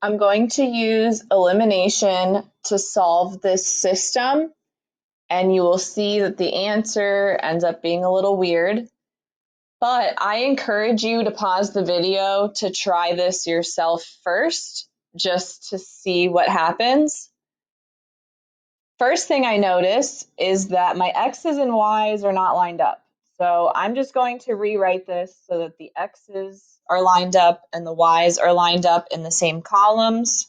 I'm going to use elimination to solve this system, and you will see that the answer ends up being a little weird. But I encourage you to pause the video to try this yourself first, just to see what happens. First thing I notice is that my x's and y's are not lined up. So I'm just going to rewrite this so that the x's are lined up and the y's are lined up in the same columns.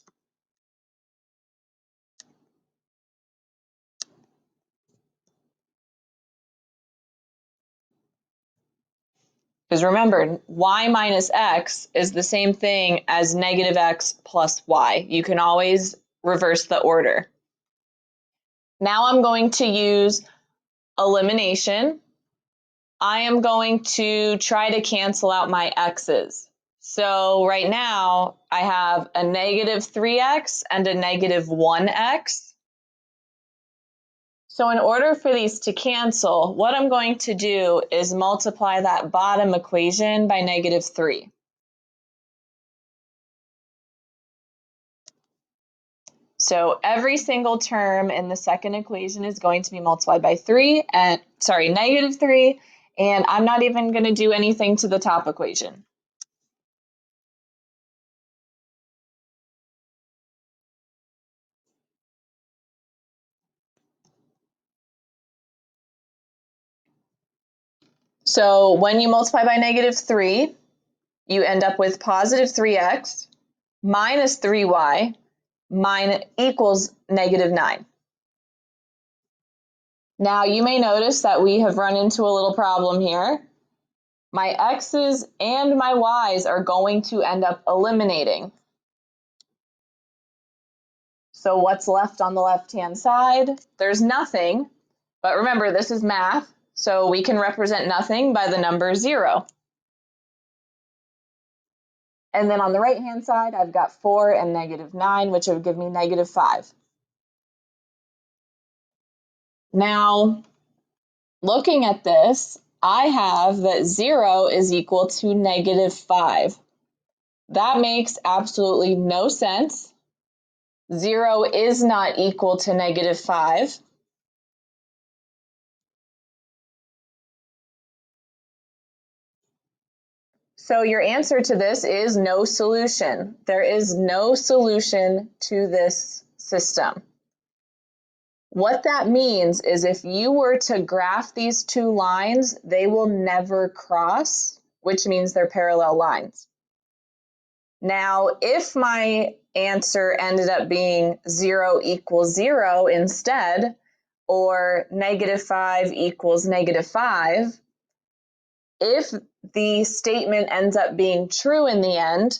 Because remember, y minus x is the same thing as negative x plus y. You can always reverse the order. Now I'm going to use elimination. I am going to try to cancel out my x's. So right now I have a negative 3x and a negative 1x. So in order for these to cancel, what I'm going to do is multiply that bottom equation by negative 3. So every single term in the second equation is going to be multiplied by negative 3, and I'm not even going to do anything to the top equation. So when you multiply by negative 3, you end up with positive 3x minus 3y equals negative 9. Now you may notice that we have run into a little problem here. My x's and my y's are going to end up eliminating. So what's left on the left-hand side? There's nothing, but remember this is math, so we can represent nothing by the number 0. And then on the right-hand side, I've got 4 and negative 9, which would give me negative 5. Now, looking at this, I have that 0 is equal to negative 5. That makes absolutely no sense. 0 is not equal to negative 5. So your answer to this is no solution. There is no solution to this system. What that means is if you were to graph these two lines, they will never cross, which means they're parallel lines. Now, if my answer ended up being 0 equals 0 instead, or negative 5 equals negative 5, if the statement ends up being true in the end,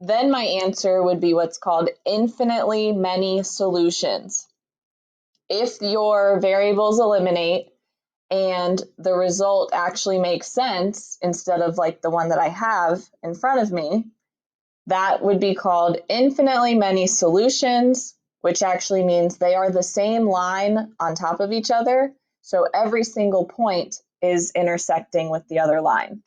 then my answer would be what's called infinitely many solutions. If your variables eliminate and the result actually makes sense instead of like the one that I have in front of me, that would be called infinitely many solutions, which actually means they are the same line on top of each other. So every single point is intersecting with the other line.